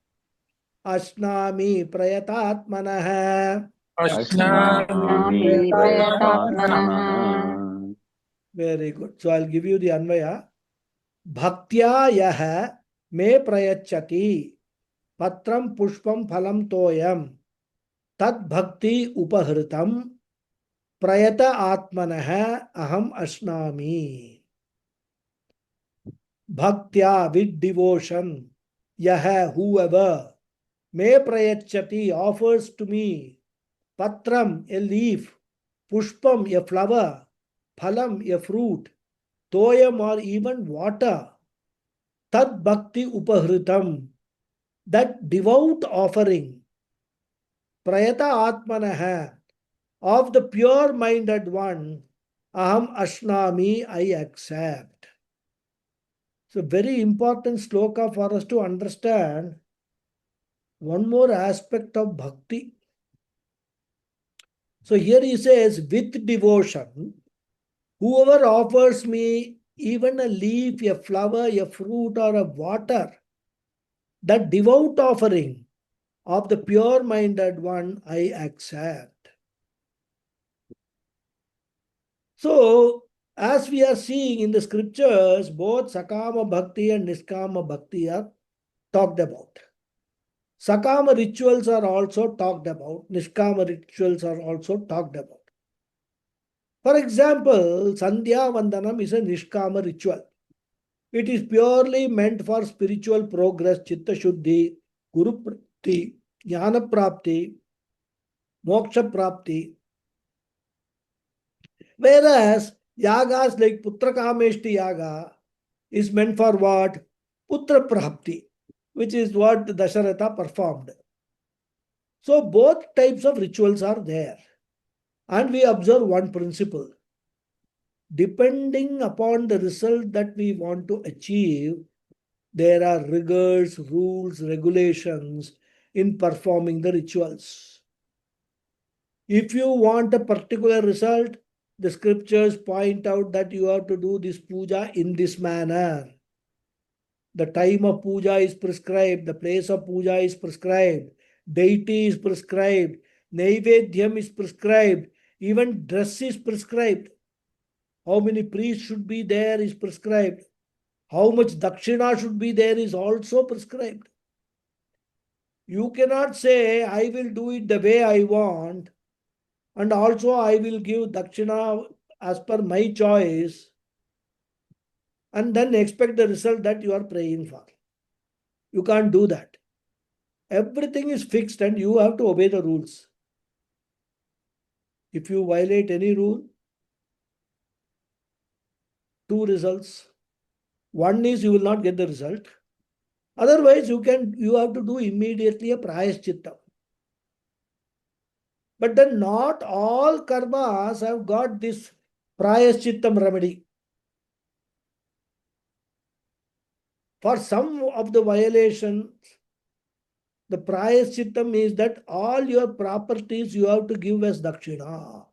Ashnami prayatatmanah. अश्नामि Nami प्रयतात्मनः prayatatmanaha. Very good. So I'll give you the Anvaya. Bhaktya yah me prayachati. Patram pushpam phalam toyam. Tad bhakti upahritam. Prayata Atmanaha Aham Ashnami. Bhaktya, with devotion, Yaha, whoever, Me Prayachati, offers to me, Patram, a leaf, Pushpam, a flower, Phalam, a fruit, Toyam, or even water, Tad Bhakti Upahritam, that devout offering, Prayata Atmanaha, of the pure minded one, Aham Ashnami, I accept. So, very important sloka for us to understand one more aspect of bhakti. So, here he says, with devotion, whoever offers me even a leaf, a flower, a fruit, or a water, that devout offering of the pure minded one, I accept. So, as we are seeing in the scriptures, both Sakama Bhakti and Niskama Bhakti are talked about. Sakama rituals are also talked about. Niskama rituals are also talked about. For example, Sandhya Vandanam is a Nishkama ritual. It is purely meant for spiritual progress, Chitta Shuddhi, Guru Prapti, Jnana Prapti, Moksha Prapti. Whereas yagas like Putrakameshti Yaga is meant for what? Putra Prapti, which is what Dasharatha performed. So both types of rituals are there. And we observe one principle. Depending upon the result that we want to achieve, there are rigors, rules, regulations in performing the rituals. If you want a particular result, the scriptures point out that you have to do this puja in this manner. The time of puja is prescribed, the place of puja is prescribed, deity is prescribed, Naivedhyam is prescribed, even dress is prescribed. How many priests should be there is prescribed. How much dakshina should be there is also prescribed. You cannot say, I will do it the way I want, and also I will give dakshina as per my choice, and then expect the result that you are praying for. You can't do that. Everything is fixed and you have to obey the rules. If you violate any rule, two results. One is you will not get the result. Otherwise, you have to do immediately a prayashchitta. But then not all karmas have got this prayashchittam remedy. For some of the violations, the prayashchittam is that all your properties you have to give as dakshina.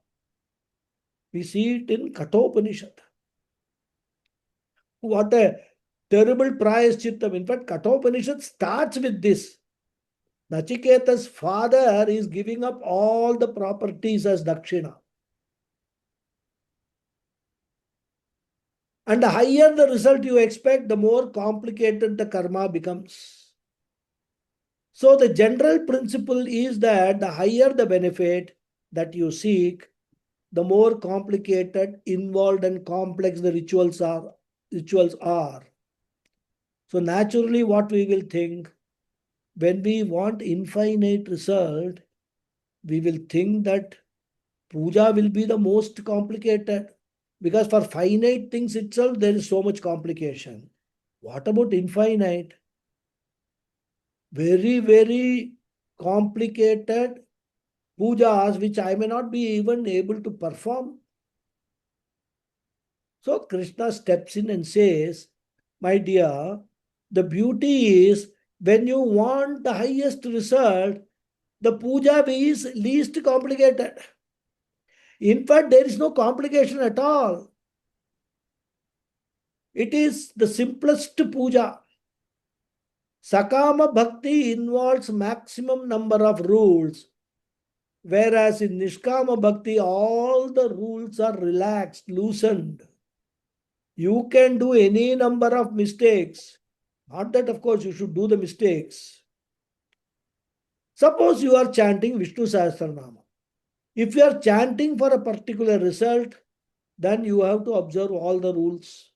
We see it in Kathopanishad. What a terrible prayashchittam. In fact, Kathopanishad starts with this. Nachiketa's father is giving up all the properties as dakshina. And the higher the result you expect, the more complicated the karma becomes. So the general principle is that the higher the benefit that you seek, the more complicated, involved, and complex the rituals are. So naturally, what we will think, when we want infinite result, we will think that puja will be the most complicated, because for finite things itself there is so much complication. What about infinite? Very, very complicated pujas which I may not be even able to perform. So Krishna steps in and says, my dear, the beauty is when you want the highest result, the puja is least complicated. In fact, there is no complication at all. It is the simplest puja. Sakama Bhakti involves maximum number of rules, whereas in Nishkama Bhakti, all the rules are relaxed, loosened. You can do any number of mistakes. Not that, of course, you should do the mistakes. Suppose you are chanting Vishnu Sahasranama. If you are chanting for a particular result, then you have to observe all the rules.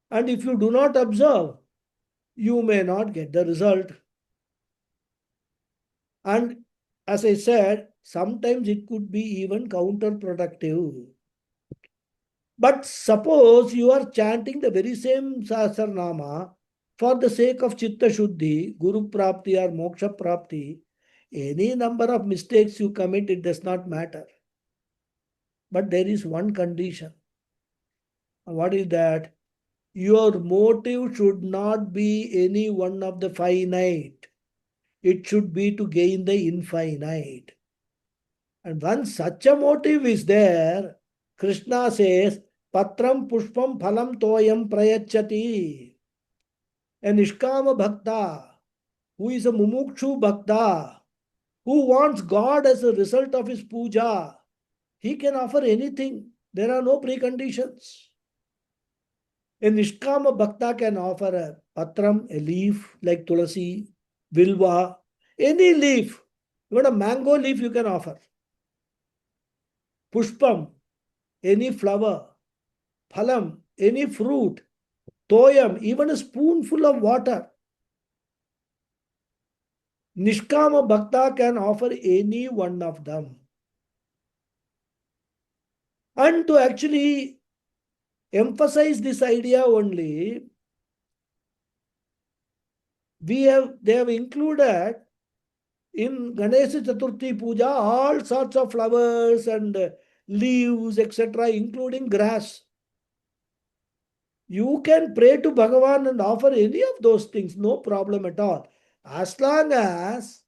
And if you do not observe, you may not get the result. And as I said, sometimes it could be even counterproductive. But suppose you are chanting the very same Sahasranama for the sake of Chitta Shuddhi, Guru Prapti or Moksha Prapti, any number of mistakes you commit, it does not matter. But there is one condition. What is that? Your motive should not be any one of the finite. It should be to gain the infinite. And once such a motive is there, Krishna says, Patram Pushpam Phalam Toyam Prayachati. A Nishkama Bhakta, who is a Mumukshu Bhakta, who wants God as a result of his puja, he can offer anything. There are no preconditions. A Nishkama Bhakta can offer a patram, a leaf like tulasi, vilva, any leaf. Even a mango leaf you can offer. Pushpam, any flower. Phalam, any fruit. Toyam, even a spoonful of water. Nishkama Bhakta can offer any one of them. And to actually emphasize this idea only, they have included in Ganesha Chaturthi Puja all sorts of flowers and leaves, etc., including grass. You can pray to Bhagavan and offer any of those things, no problem at all. As long as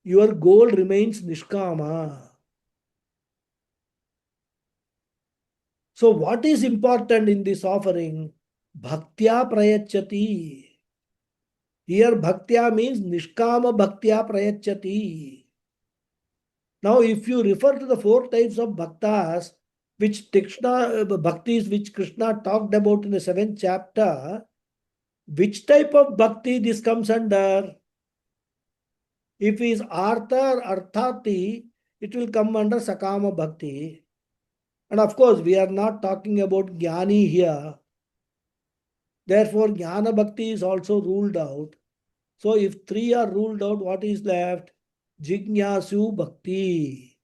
your goal remains Nishkama. So what is important in this offering? Bhaktya prayachati. Here Bhaktya means Nishkama Bhaktya prayachati. Now if you refer to the four types of bhaktas, which Krishna, bhaktis which Krishna talked about in the 7th chapter, which type of bhakti this comes under? If it is Artha or Arthati, it will come under Sakama Bhakti. And of course, we are not talking about Jnani here. Therefore, Jnana Bhakti is also ruled out. So, if three are ruled out, what is left? Jignasu Bhakti,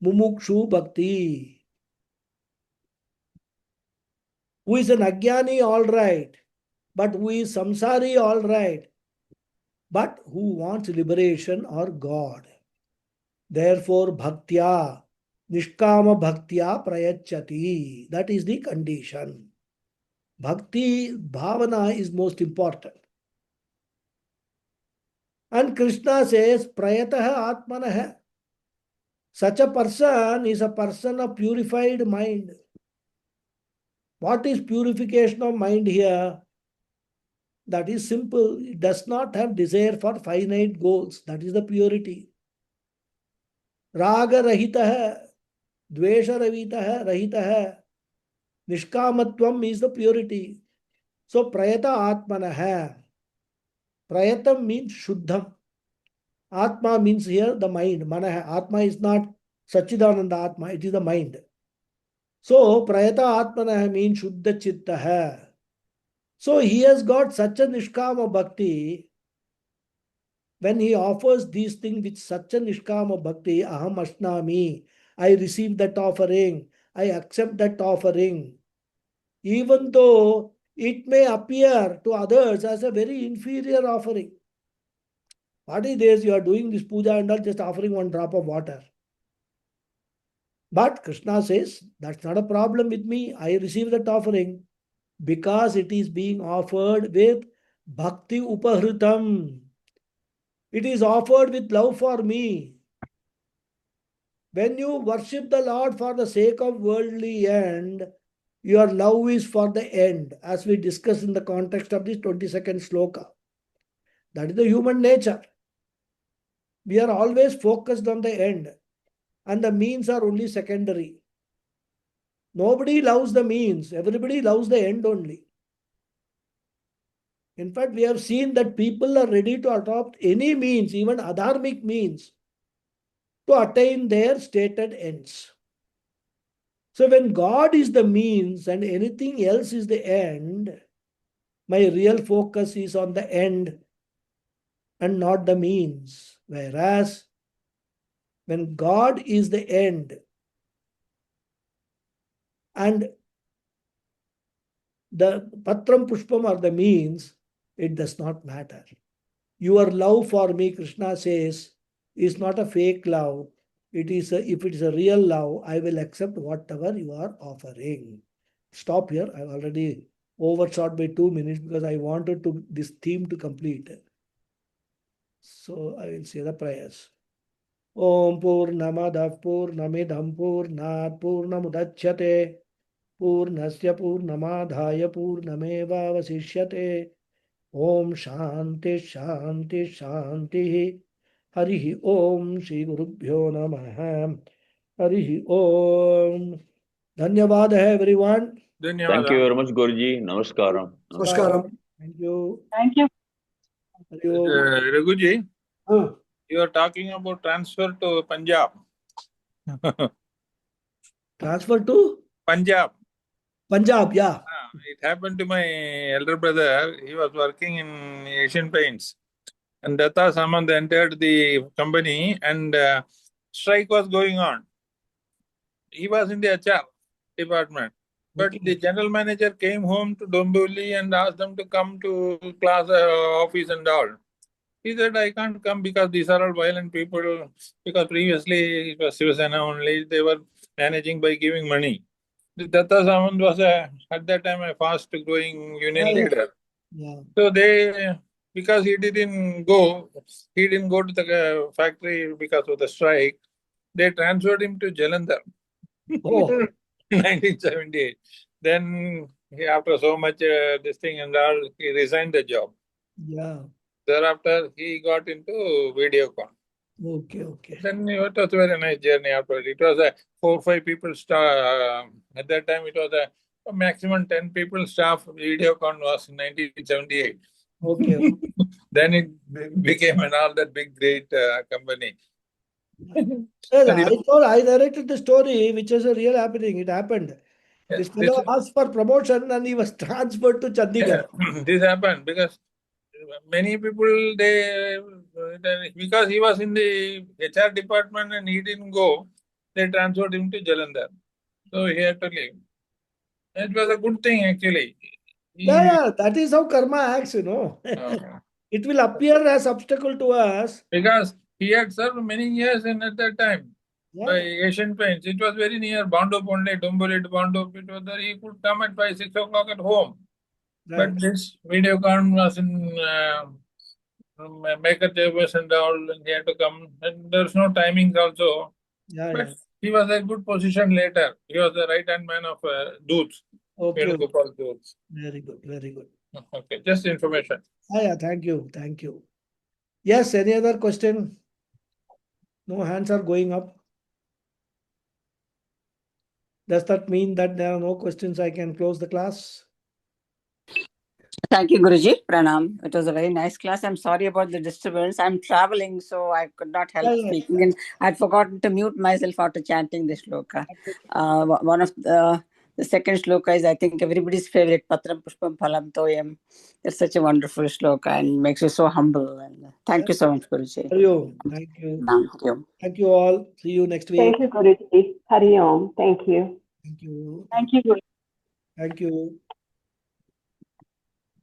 Mumukshu Bhakti. Who is an Ajnani, all right. But who is Samsari, all right. But who wants liberation or God. Therefore, Bhaktya, Nishkama Bhaktya Prayachati. That is the condition. Bhakti, Bhavana is most important. And Krishna says, Prayataha Atmanaha. Such a person is a person of purified mind. What is purification of mind here? That is simple. It does not have desire for finite goals. That is the purity. Raga Rahitaha, Dvesha Rahitaha. Nishkamatvam is the purity. So Prayata Atmanaha. Prayatam means Shuddham. Atma means here the mind. Manaha. Atma is not Sachidananda Atma. It is the mind. So Prayata Atmanaha means Shuddha Chittaha. So he has got such a Nishkama Bhakti. When he offers these things with such a Nishkama Bhakti, Aham Ashnami, I receive that offering, I accept that offering. Even though it may appear to others as a very inferior offering. What is this? You are doing this puja and all just offering one drop of water. But Krishna says, that's not a problem with me. I receive that offering because it is being offered with Bhakti Upahritam. It is offered with love for me. When you worship the Lord for the sake of worldly end, your love is for the end, as we discussed in the context of this 22nd sloka. That is the human nature. We are always focused on the end, and the means are only secondary. Nobody loves the means, everybody loves the end only. In fact, we have seen that people are ready to adopt any means, even adharmic means, to attain their stated ends. So when God is the means and anything else is the end, my real focus is on the end and not the means. Whereas when God is the end and the Patram Pushpam are the means, it does not matter. Your love for me, Krishna says, is not a fake love. If it is a real love, I will accept whatever you are offering. Stop here. I've already overshot by 2 minutes because I wanted this theme to complete. So I will say the prayers. Om Purnamadav Purnamidam Purnat Purnamudachyate Purnasya Purnamadhaya Purnameva Vasishyate Om Shanti Shanti Shanti Harihi Om Shri Gurubhyo Namaha Harihi Om. Dhanyavad hai everyone. Thank you very much, Guruji. Namaskaram. Namaskaram. Thank you. Thank you. Hari Om. Raghuji, Huh. you are talking about transfer to Punjab. Transfer to Punjab. Punjab, yeah. It happened to my elder brother. He was working in Asian Paints. And Datta Samant entered the company and strike was going on. He was in the HR department. But Okay. the general manager came home to Dombivli and asked them to come to class office and all. He said, I can't come because these are all violent people. Because previously it was Sivasena only. They were managing by giving money. The Datta Samant was at that time a fast growing union Yeah, yeah. leader. Yeah. So because he didn't go to the factory because of the strike, they transferred him to Jalandhar. Oh, 1978. Then after so much this thing and all, he resigned the job. yeah. Thereafter, he got into Videocon. Okay, okay. Then it was a very nice journey after. It was a 4 or 5 people staff. At that time, it was a maximum 10 people staff. Videocon was in 1978. Okay. Then it became an all that big, great company. Yes, I narrated the story, which is a real happening. It happened. This fellow asked for promotion and he was transferred to Chandigarh. This happened because many people, because he was in the HR department and he didn't go, they transferred him to Jalandhar. So he had to leave. It was a good thing actually. Yeah, that is how karma acts, It will appear as obstacle to us. Because he had served many years at that time by Asian Paints. It was very near Bandup only, Dumbuli to Bandup. It was there. He could come at 5, 6 o'clock at home. Right. But this Videocon was in Maker Tables and all, and he had to come. And there's no timings also. But he was a good position later. He was the right-hand man of Doots. Okay. Venugopal Doots. Very good, very good. Okay, just information. Yeah, thank you, thank you. Yes, any other question? No hands are going up. Does that mean that there are no questions? I can close the class? Thank you, Guruji. Pranam. It was a very nice class. I'm sorry about the disturbance. I'm traveling, so I could not help speaking. And I'd forgotten to mute myself after chanting the shloka. One of the second shloka is, I think, everybody's favorite, Patram Pushpam Phalam Toyam. It's such a wonderful shloka and makes you so humble. And thank you so much, Guruji. Hari Om. Thank you. Thank you. Thank you all. See you next week. Thank you, Guruji. Hari Om. Thank you. Thank you. Thank you, Guruji. Thank you.